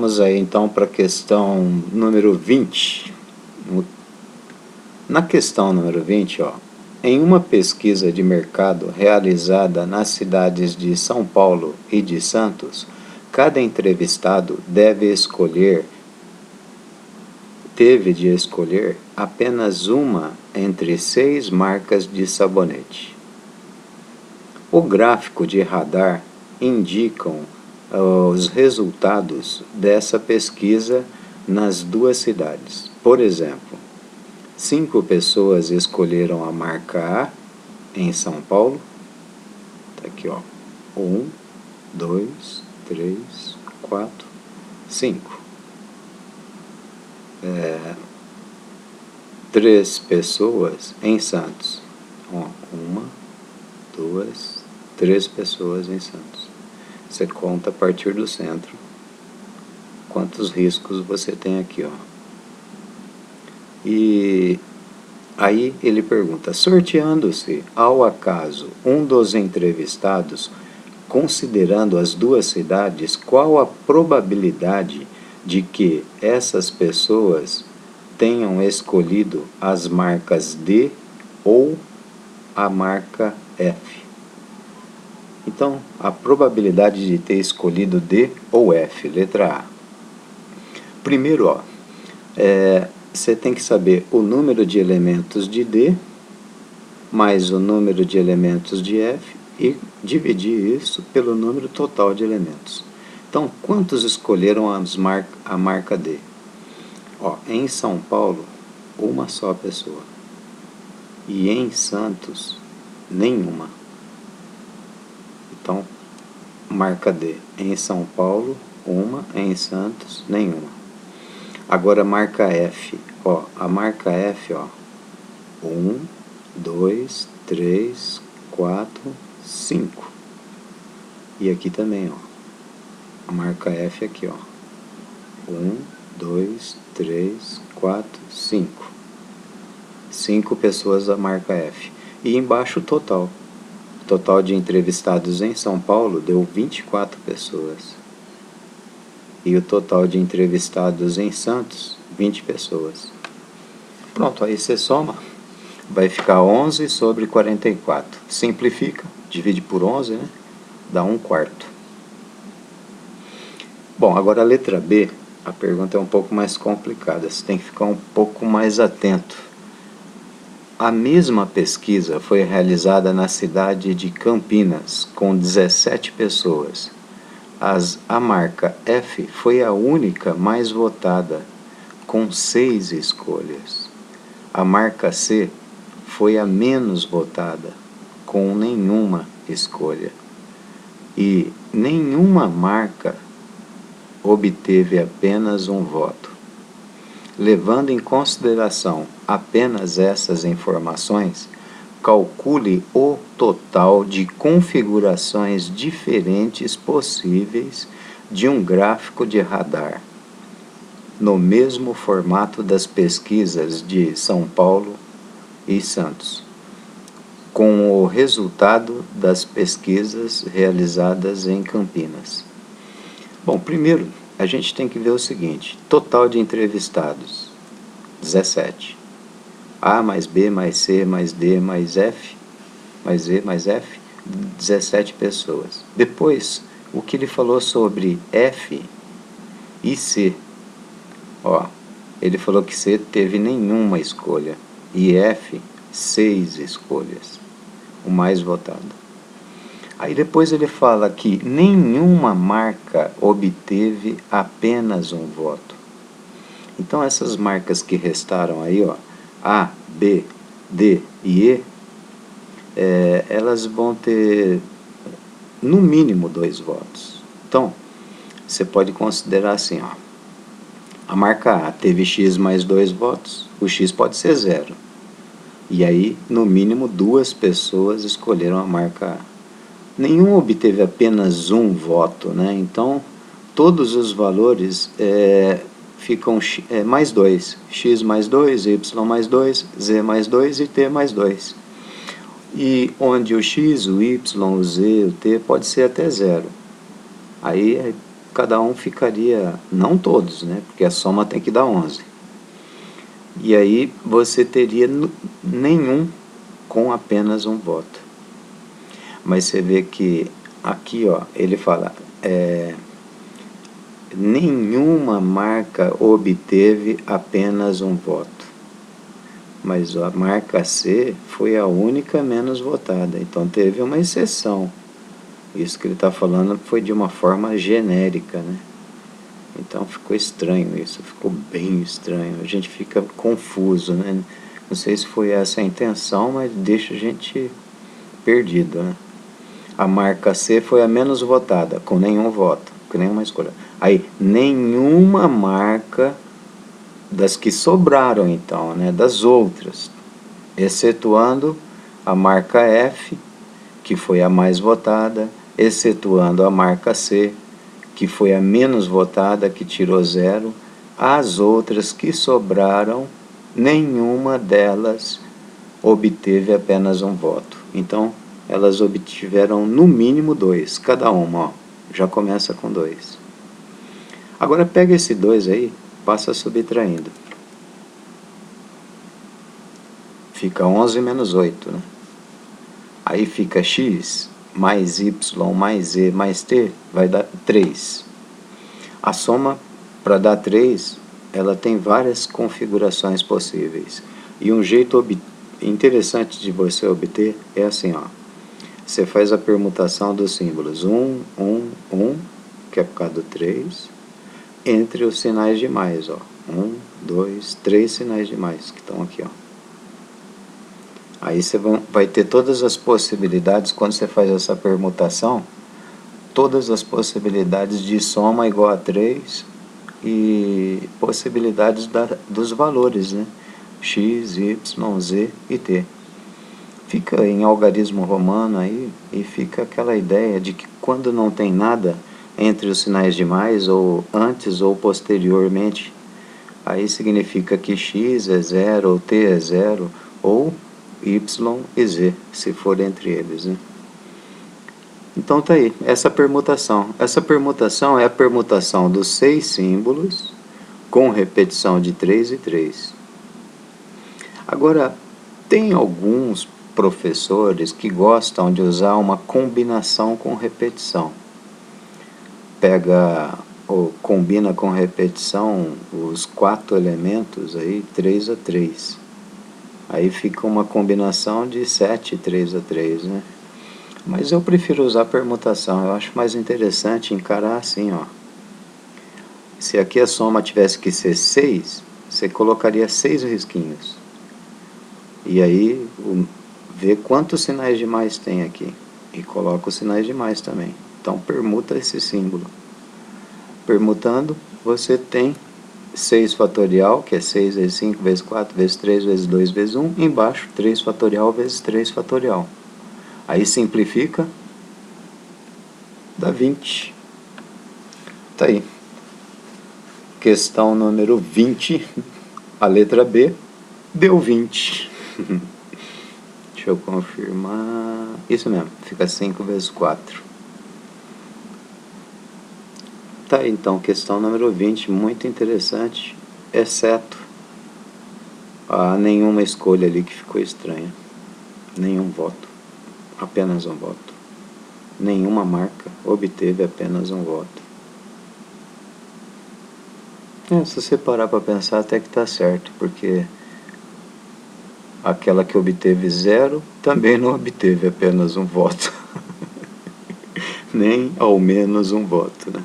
Vamos aí então para a questão número 20. Na questão número 20, ó, em uma pesquisa de mercado realizada nas cidades de São Paulo e de Santos, cada entrevistado teve de escolher apenas uma entre 6 marcas de sabonete. O gráfico de radar indicam os resultados dessa pesquisa nas duas cidades. Por exemplo, 5 pessoas escolheram a marca A em São Paulo. Tá aqui, ó. 1, 2, 3, 4, 5. 3 pessoas em Santos. Ó, 1, 2, 3 pessoas em Santos. Você conta a partir do centro quantos riscos você tem aqui, ó. E aí ele pergunta: sorteando-se ao acaso um dos entrevistados, considerando as duas cidades, qual a probabilidade de que essas pessoas tenham escolhido as marcas D ou a marca F? Então, a probabilidade de ter escolhido D ou F, letra A. Primeiro, ó, você tem que saber o número de elementos de D mais o número de elementos de F e dividir isso pelo número total de elementos. Então, quantos escolheram a marca D? Ó, em São Paulo, uma só pessoa. E em Santos, nenhuma. Então, marca D. Em São Paulo, uma. Em Santos, nenhuma. Agora, marca F. Ó, a marca F, ó. 1, 2, 3, 4, 5. E aqui também, ó. A marca F aqui, ó. 1, 2, 3, 4, 5. 5 pessoas da marca F. E embaixo o total. O total de entrevistados em São Paulo deu 24 pessoas. E o total de entrevistados em Santos, 20 pessoas. Pronto, aí você soma. Vai ficar 11 sobre 44. Simplifica, divide por 11, né? Dá 1/4. Bom, agora a letra B, a pergunta é um pouco mais complicada. Você tem que ficar um pouco mais atento. A mesma pesquisa foi realizada na cidade de Campinas, com 17 pessoas. A marca F foi a única mais votada, com 6 escolhas. A marca C foi a menos votada, com nenhuma escolha. E nenhuma marca obteve apenas um voto. Levando em consideração apenas essas informações, calcule o total de configurações diferentes possíveis de um gráfico de radar, no mesmo formato das pesquisas de São Paulo e Santos, com o resultado das pesquisas realizadas em Campinas. Bom, primeiro a gente tem que ver o seguinte: total de entrevistados, 17. A mais B mais C mais D mais F, mais E mais F, 17 pessoas. Depois, o que ele falou sobre F e C. Ó, ele falou que C teve nenhuma escolha e F, 6 escolhas, o mais votado. Aí depois ele fala que nenhuma marca obteve apenas um voto. Então essas marcas que restaram aí, ó, A, B, D e E, elas vão ter no mínimo 2 votos. Então, você pode considerar assim, ó, a marca A teve X mais 2 votos, o X pode ser 0. E aí, no mínimo, 2 pessoas escolheram a marca A. Nenhum obteve apenas um voto, né? Então, todos os valores ficam mais 2. X mais 2, Y mais 2, Z mais 2 e T mais 2. E onde o X, o Y, o Z, o T pode ser até 0. Aí cada um ficaria, não todos, né? Porque a soma tem que dar 11. E aí você teria nenhum com apenas um voto. Mas você vê que aqui, ó, ele fala, nenhuma marca obteve apenas um voto. Mas a marca C foi a única menos votada, então teve uma exceção. Isso que ele está falando foi de uma forma genérica, né? Então ficou estranho isso, ficou bem estranho. A gente fica confuso, né? Não sei se foi essa a intenção, mas deixa a gente perdido, né? A marca C foi a menos votada, com nenhum voto, com nenhuma escolha. Aí, nenhuma marca das que sobraram, então, né? Das outras, excetuando a marca F, que foi a mais votada, excetuando a marca C, que foi a menos votada, que tirou 0, as outras que sobraram, nenhuma delas obteve apenas um voto. Então, elas obtiveram no mínimo 2, cada uma, ó, já começa com 2. Agora pega esse 2 aí, passa subtraindo. Fica 11 menos 8, né? Aí fica x mais y mais z mais t, vai dar 3. A soma, para dar 3, ela tem várias configurações possíveis. E um jeito interessante de você obter é assim, ó. Você faz a permutação dos símbolos 1, 1, 1, que é por causa do 3, entre os sinais de mais, ó. 1, 2, 3 sinais de mais, que estão aqui, ó. Aí você vai ter todas as possibilidades, quando você faz essa permutação, todas as possibilidades de soma igual a 3 e possibilidades dos valores, né? X, Y, Z e T. Fica em algarismo romano aí e fica aquela ideia de que quando não tem nada entre os sinais de mais, ou antes ou posteriormente, aí significa que X é 0 ou T é 0, ou Y e Z, se for entre eles, né? Então tá aí, essa permutação. Essa permutação é a permutação dos 6 símbolos com repetição de 3 e 3. Agora, tem alguns professores que gostam de usar uma combinação com repetição. Pega ou combina com repetição os 4 elementos aí, 3 a 3. Aí fica uma combinação de 7, 3 a 3, né? Mas eu prefiro usar permutação, eu acho mais interessante encarar assim, ó. Se aqui a soma tivesse que ser 6, você colocaria 6 risquinhos. E aí, vê quantos sinais de mais tem aqui. E coloca os sinais de mais também. Então, permuta esse símbolo. Permutando, você tem 6 fatorial, que é 6 vezes 5 vezes 4 vezes 3 vezes 2 vezes 1. Embaixo, 3 fatorial vezes 3 fatorial. Aí simplifica, dá 20. Tá aí. Questão número 20, a letra B, deu 20. Deixa eu confirmar. Isso mesmo, fica 5 vezes 4. Tá aí, então, questão número 20, muito interessante, exceto a nenhuma escolha ali que ficou estranha. Nenhum voto, apenas um voto. Nenhuma marca obteve apenas um voto. Se você parar para pensar, até que tá certo, porque aquela que obteve 0 também não obteve apenas um voto. Nem ao menos um voto, né?